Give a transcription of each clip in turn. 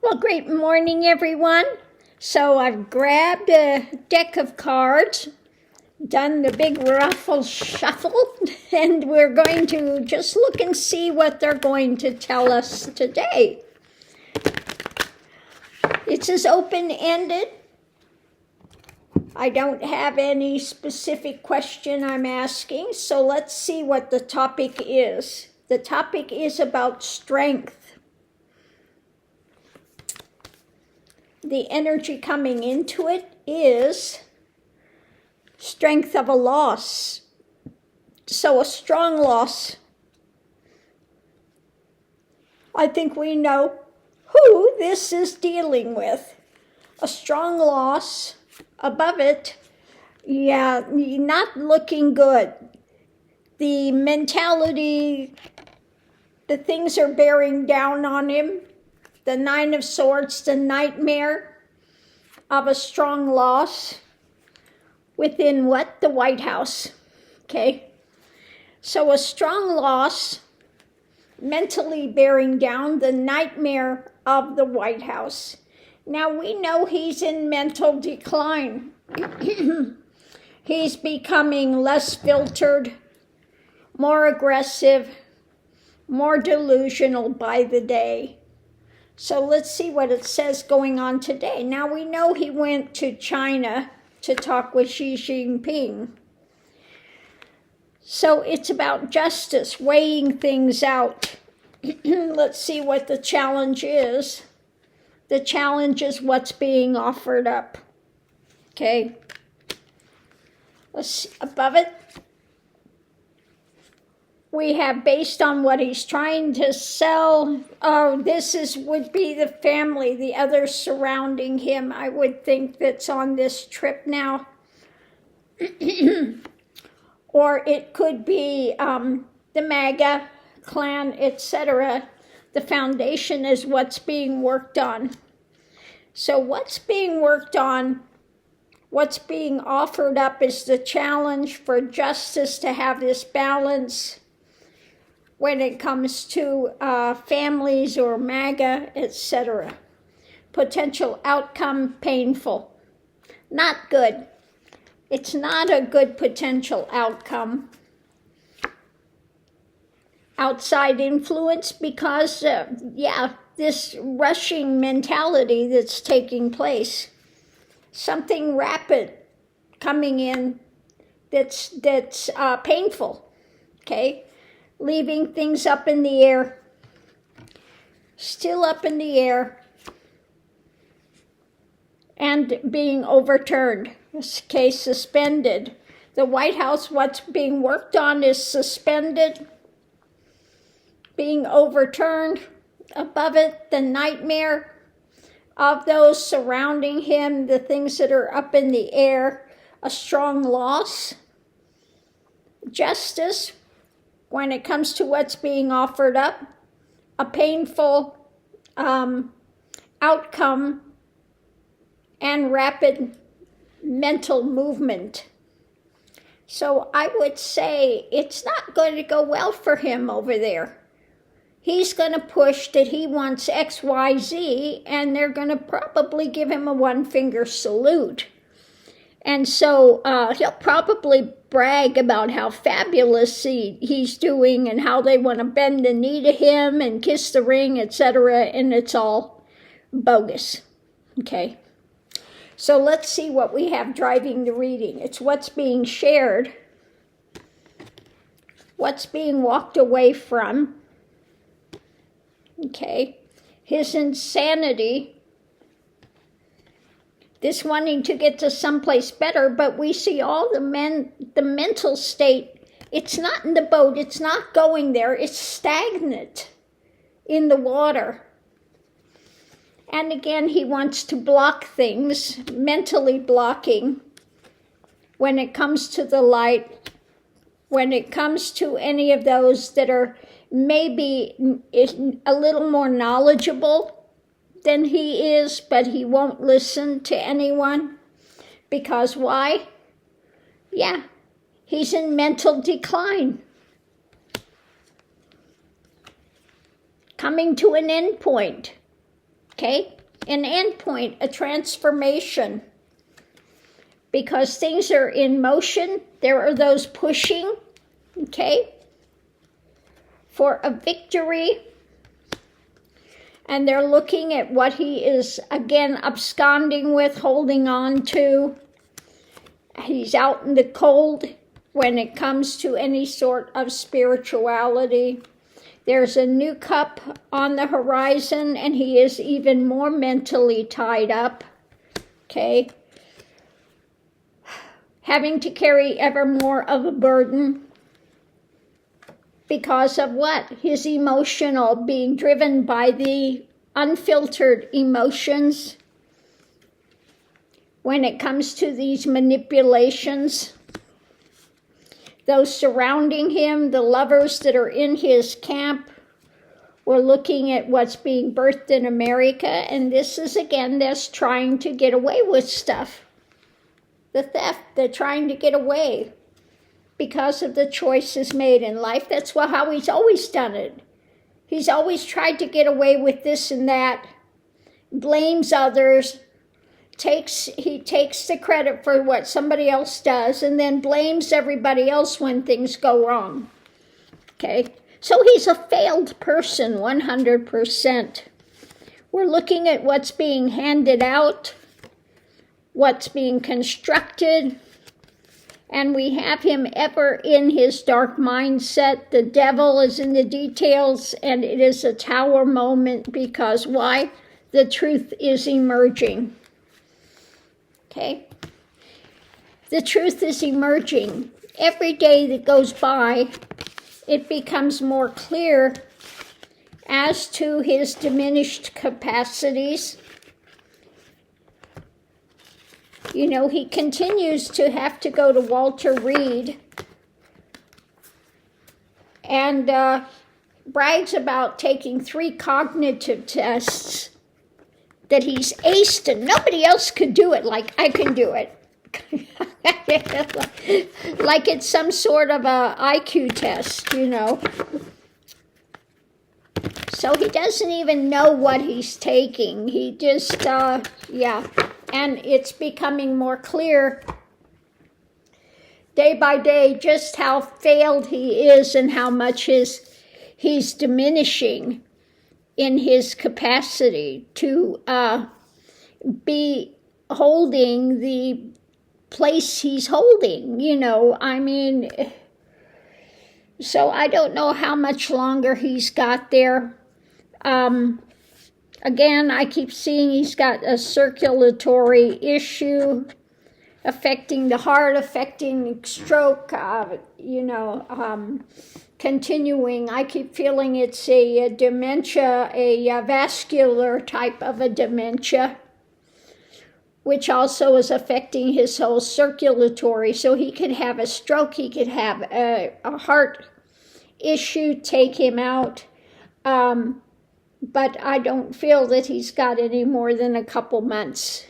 Well, great morning, everyone. So I've grabbed a deck of cards, done the big ruffle shuffle, and we're going to just look and see what they're going to tell us today. It's as open-ended. I don't have any specific question I'm asking, so let's see what the topic is. The topic is about strength. The energy coming into it is strength of a loss. So a strong loss. I think we know who this is dealing with. A strong loss. Above it, yeah, not looking good. The mentality, the things are bearing down on him. The Nine of Swords, the nightmare of a strong loss within what? The White House. Okay. So a strong loss, mentally bearing down, the nightmare of the White House. Now we know he's in mental decline. He's becoming less filtered, more aggressive, more delusional by the day. So let's see what it says going on today. Now we know he went to China to talk with Xi Jinping. So it's about justice, weighing things out. Let's see what the challenge is. The challenge is what's being offered up. Okay. Let's see, above it, we have based on what he's trying to sell. Oh, would be the family, the others surrounding him, I would think, that's on this trip now. Or it could be the MAGA clan, etc. The foundation is what's being worked on. So what's being worked on, what's being offered up is the challenge for justice to have this balance when it comes to families or MAGA, etc. Potential outcome, painful. Not good. It's not a good potential outcome. Outside influence because, this rushing mentality that's taking place. Something rapid coming in that's painful, okay? Leaving things up in the air. Still up in the air. And being overturned, okay, suspended. The White House, what's being worked on is suspended. Being overturned. Above it, the nightmare of those surrounding him, the things that are up in the air, a strong loss. Justice, when it comes to what's being offered up, a painful outcome and rapid mental movement. So I would say it's not going to go well for him over there. He's going to push that he wants X, Y, Z, and they're going to probably give him a one-finger salute. And so he'll probably brag about how fabulous he's doing and how they want to bend the knee to him and kiss the ring, etc., and it's all bogus. Okay. So let's see what we have driving the reading. It's what's being shared, what's being walked away from. Okay, his insanity, this wanting to get to someplace better, but we see all the mental state, it's not in the boat, it's not going there, it's stagnant in the water. And again, he wants to block things, mentally blocking when it comes to the light, when it comes to any of those that are maybe a little more knowledgeable than he is, but he won't listen to anyone. Because why? Yeah, he's in mental decline. Coming to an end point. okay? An end point, a transformation. Because things are in motion, there are those pushing, okay, for a victory. And they're looking at what he is, again, absconding with, holding on to. He's out in the cold when it comes to any sort of spirituality. There's a new cup on the horizon, and he is even more mentally tied up, okay? Having to carry ever more of a burden. Because of what? His emotional, being driven by the unfiltered emotions. When it comes to these manipulations, those surrounding him, the lovers that are in his camp, we're looking at what's being birthed in America, and this is, again, this trying to get away with stuff. The theft, they're trying to get away because of the choices made in life. That's how he's always done it. He's always tried to get away with this and that, blames others, he takes the credit for what somebody else does, and then blames everybody else when things go wrong. Okay, so he's a failed person, 100%. We're looking at what's being handed out, what's being constructed, and we have him ever in his dark mindset. The devil is in the details, and it is a tower moment because why? The truth is emerging. Okay? The truth is emerging. Every day that goes by, it becomes more clear as to his diminished capacities. You know, he continues to have to go to Walter Reed and brags about taking 3 cognitive tests that he's aced, and nobody else could do it like I can do it. Like it's some sort of a IQ test, you know. So he doesn't even know what he's taking. He just, yeah. And it's becoming more clear day by day just how failed he is and how much he's diminishing in his capacity to be holding the place he's holding, you know. I mean, so I don't know how much longer he's got there. Again, I keep seeing he's got a circulatory issue affecting the heart, affecting stroke, you know, continuing. I keep feeling it's a dementia, a vascular type of a dementia, which also is affecting his whole circulatory. So he could have a stroke, he could have a heart issue, take him out. But I don't feel that he's got any more than a couple months,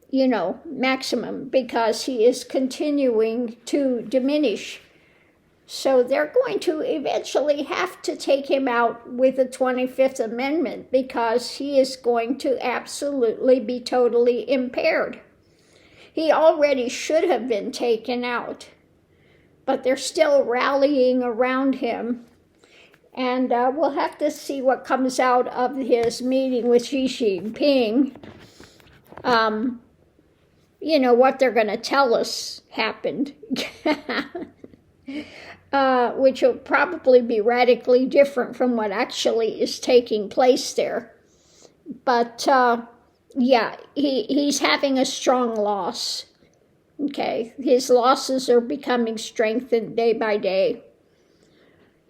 you know, maximum, because he is continuing to diminish. So they're going to eventually have to take him out with the 25th Amendment because he is going to absolutely be totally impaired. He already should have been taken out, but they're still rallying around him. And we'll have to see what comes out of his meeting with Xi Jinping. You know, what they're going to tell us happened. Which will probably be radically different from what actually is taking place there. But, yeah, he's having a strong loss. Okay, his losses are becoming strengthened day by day.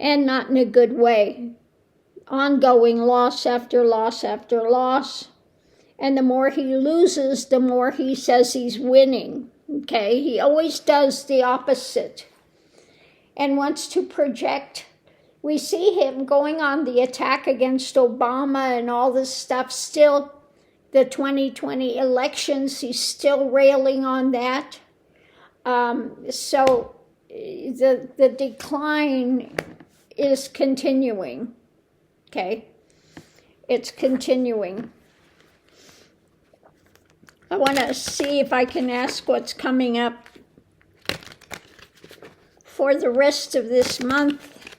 And not in a good way. Ongoing loss after loss after loss. And the more he loses, the more he says he's winning. Okay, he always does the opposite. And wants to project. We see him going on the attack against Obama and all this stuff. Still, the 2020 elections, he's still railing on that. So the decline is continuing, okay? It's continuing. I want to see if I can ask what's coming up for the rest of this month.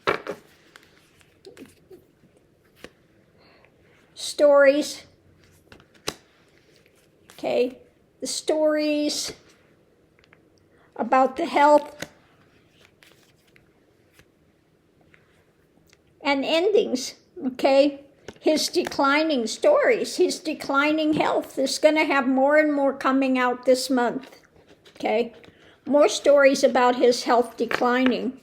Stories. Okay, the stories about the health and endings, okay? His declining stories, his declining health is going to have more and more coming out this month, okay? More stories about his health declining,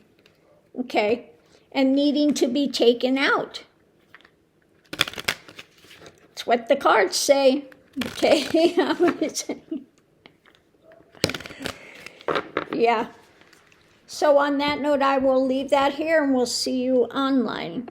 okay? And needing to be taken out. That's what the cards say, okay? Yeah. So on that note, I will leave that here and we'll see you online.